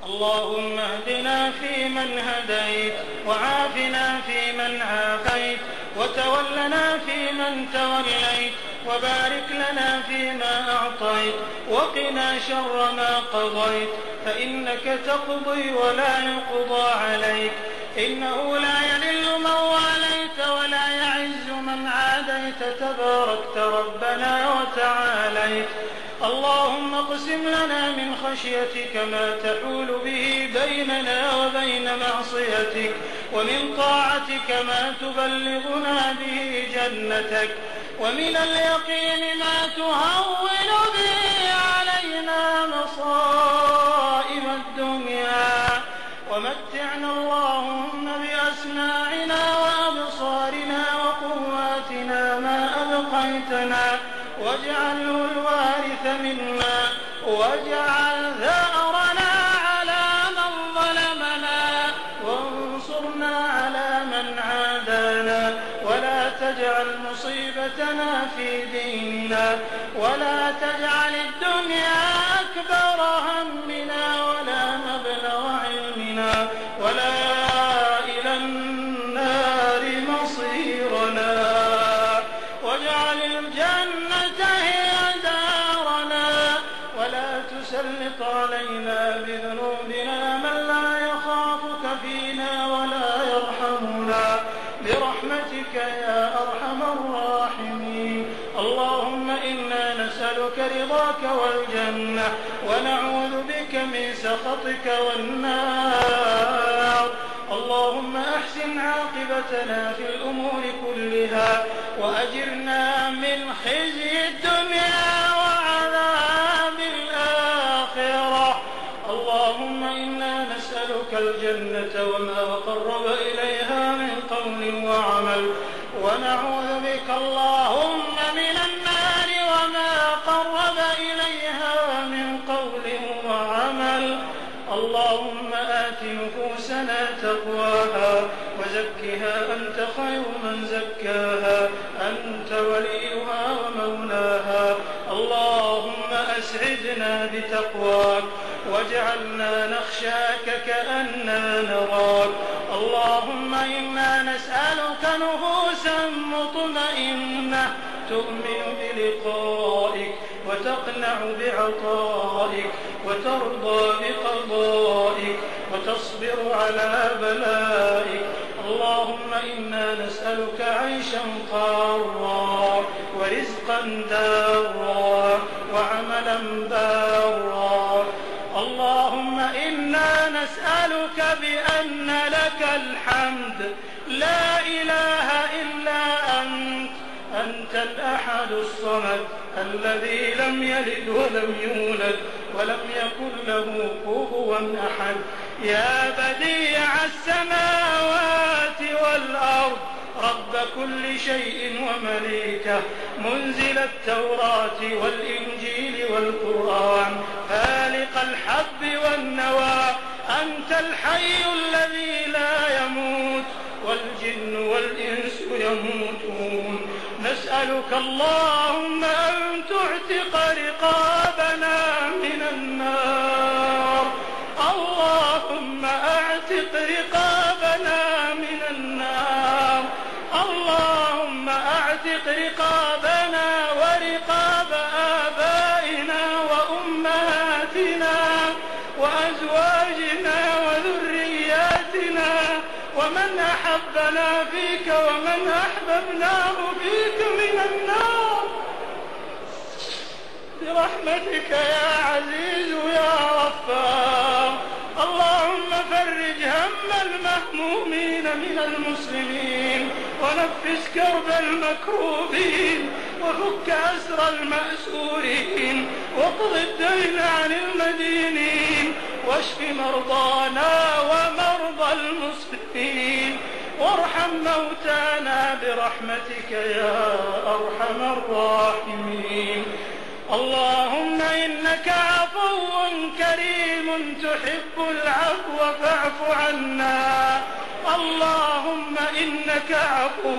اللهم اهدنا فيمن هديت، وعافنا فيمن عافيت، وتولنا فيمن توليت، وبارك لنا فيما أعطيت، وقنا شر ما قضيت، فإنك تقضي ولا يقضى عليك، إنه لا يذل من واليت ولا يعز من عاديت، تباركت ربنا وتعاليت. اللهم اقسم لنا من خشيتك ما تحول به بيننا وبين معصيتك، ومن طاعتك ما تبلغنا به جنتك، ومن اليقين ما تهون به علينا مصائب الدنيا، ومتعنا اللهم بأسماعنا وأبصارنا وقواتنا ما أبقيتنا، واجعله الوارث منا، واجعل ثأرنا على من ظلمنا، وانصرنا على من عادانا، ولا تجعل مصيبتنا في ديننا، ولا تجعل الدنيا أكبر همنا ولا مبلغ علمنا ولا إلى النار مصيرنا، واجعل الجنة هي دارنا، ولا تسلط علينا بذنوبنا من لا يخافك فينا ولا يرحمنا، برحمتك يا أرحم الراحمين. اللهم إنا نسألك رضاك والجنة، ونعوذ بك من سخطك والنار. اللهم أحسن عاقبتنا في الأمور كلها، وأجرنا من خزي الدنيا وعذاب الآخرة. اللهم إنا نسألك الجنة وما قرب إليها من قول وعمل، ونعوذ بك اللهم من النار وما قرب إليها من قول وعمل. اللهم آت نفوسنا تقواها، وزكها أنت خير من زكاها، أنت وليها ومولاها. اللهم أسعدنا بتقواك، واجعلنا نخشاك كأننا نراك. اللهم إنا نسألك نفوسا مطمئنة تؤمن بلقائك، وتقنع بعطائك، وترضى بقضائك، وتصبر على بلائك. اللهم إنا نسألك عيشا قارا، ورزقا دارا، وعملا بارا. اللهم إنا نسألك بأن لك الحمد لا إله إلا أنت، أنت الأحد الصمد الذي لم يلد ولم يولد ولم يكن له كفوا أحد. يا بديع السماوات والأرض، رب كل شيء ومليكه، منزل التوراة والإنجيل والقرآن، فالق الحب والنوى، أنت الحي الذي لا يموت، والجن والإنس يموتون. نسألك اللهم أن تعتق رقابنا من النار. اللهم أعتق رقابنا من النار. اللهم أعتق رقابنا ورقاب آبائنا وأمهاتنا وأزواجنا وذرياتنا، ومن أحبنا فيك ومن أحببناه فيك من النار، برحمتك يا عزيز يا غفار. اللهم فرج هم المهمومين من المسلمين، ونفس كرب المكروبين، وفك أسر المأسورين، واقض الدين عن المدينين، واشف مرضانا ومرضى المسلمين، وارحم موتانا برحمتك يا أرحم الراحمين. اللهم إنك عفو كريم تحب العفو فاعف عنا. اللهم إنك عفو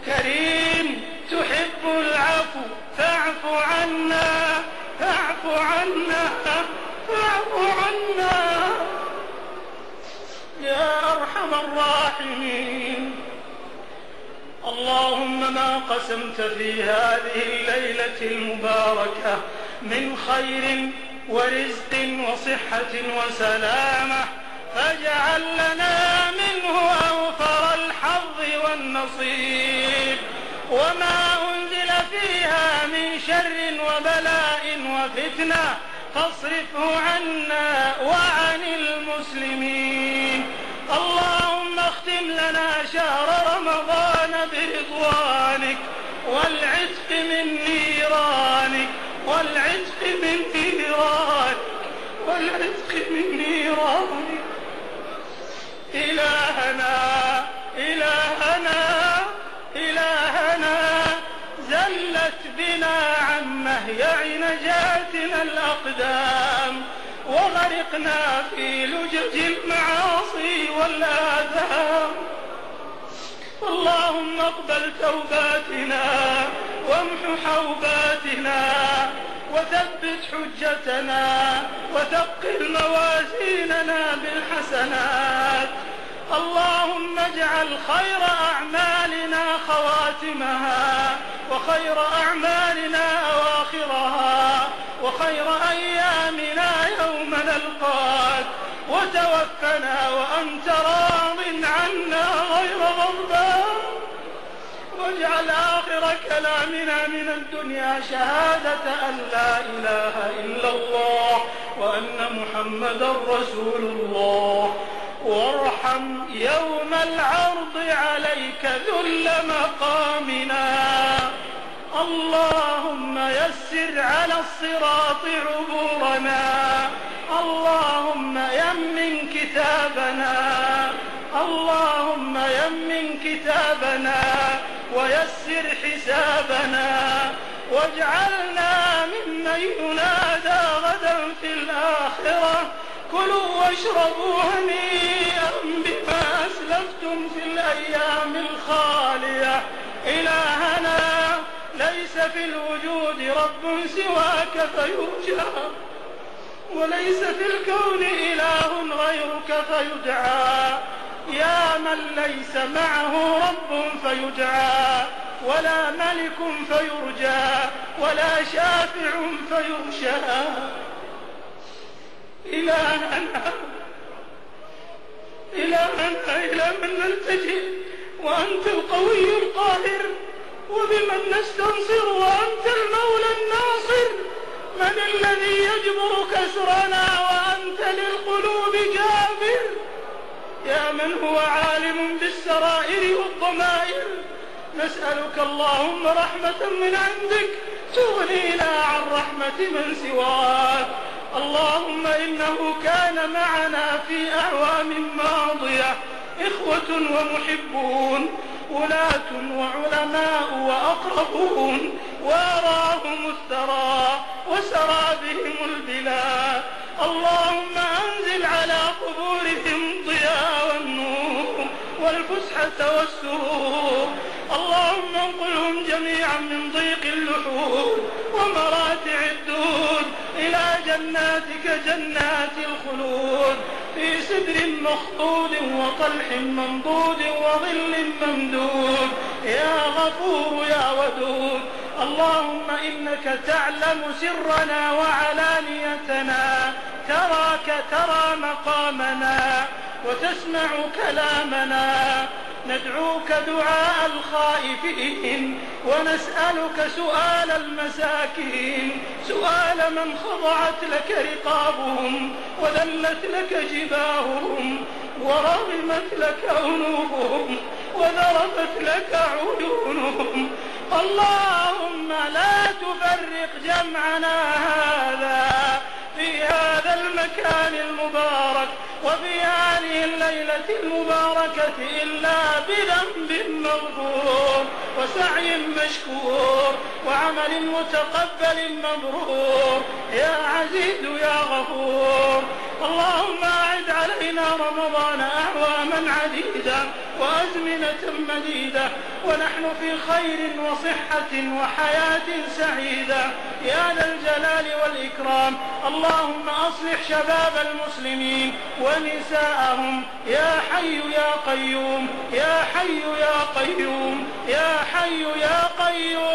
كريم تحب العفو فاعف عنا، فاعف عنا، فاعف عنا. الراحمين. اللهم ما قسمت في هذه الليلة المباركة من خير ورزق وصحة وسلامة فاجعل لنا منه أوفر الحظ والنصيب، وما أنزل فيها من شر وبلاء وفتنة فاصرفه عنا وعن المسلمين. اللهم اختم لنا شهر رمضان برضوانك والعتق من نيرانك إلهنا زلت بنا عن مهيع نجاتنا الأقدام وغرقنا في لجج المعاصي والآثام. اللهم اقبل توباتنا وامح حوباتنا وثبت حجتنا وثقل موازيننا بالحسنات. اللهم اجعل خير أعمالنا خواتمها وخير أعمالنا أواخرها وخير أيامنا يوم نلقاك، وتوفنا وأنت راض عنا غير غضبان، واجعل آخر كلامنا من الدنيا شهادة أن لا إله إلا الله وأن محمدا رسول الله. وارحم يوم العرض عليك ذل مقامنا. اللهم يسر على الصراط عبورنا. اللهم يمن كتابنا ويسر حسابنا، واجعلنا ممن ينادى غدا في الآخرة كلوا واشربوا هنيئا بما أسلفتم في الأيام الخالية. إلهنا ليس في الوجود رب سواك فيرجى، وليس في الكون إله غيرك فيدعى. يا من ليس معه رب فيدعى، ولا ملك فيرجى، ولا شافع فيرشى. إلهنا إلى من نلتجئ وأنت القوي القاهر، وبمن نستنصر وأنت المولى الناصر. من الذي يجبر كسرنا وأنت للقلوب جابر؟ يا من هو عالم بالسرائر والضمائر، نسألك اللهم رحمة من عندك تغنينا عن رحمة من سواك. اللهم إنه كان معنا في أعوام ماضية إخوة ومحبون، ولاة وعلماء وأقربون، وأراهم الثرى وسرى بهم البلاد. اللهم أنزل على قبورهم ضياء والنور والفسحة والسرور. اللهم انقلهم جميعا من ضيق اللحود ومراتع الدود إلى جناتك جنات الخلود، في سدر مخضود وطلح ممدود وظل ممدود. يا غفور يا ودود. اللهم إنك تعلم سرنا وعلانيتنا، ترى مقامنا وتسمع كلامنا. ندعوك دعاء الخائفين ونسألك سؤال المساكين، سؤال من خضعت لك رقابهم وذلت لك جباههم ورغمت لك أنوفهم وذرفت لك عيونهم. اللهم لا تفرق جمعنا هذا في هذا المكان المبارك وفي هذه الليلة المباركة إلا بذنب مغفور وسعي مشكور وعمل متقبل مبرور. يا عزيز يا غفور. اللهم أعد علينا رمضان أعواما عديدة وأزمنة مديدة ونحن في خير وصحة وحياة سعيدة. يا ذا الجلال والإكرام. اللهم أصلح شباب المسلمين ونساءهم يا حي يا قيوم، يا حي يا قيوم، يا حي يا قيوم.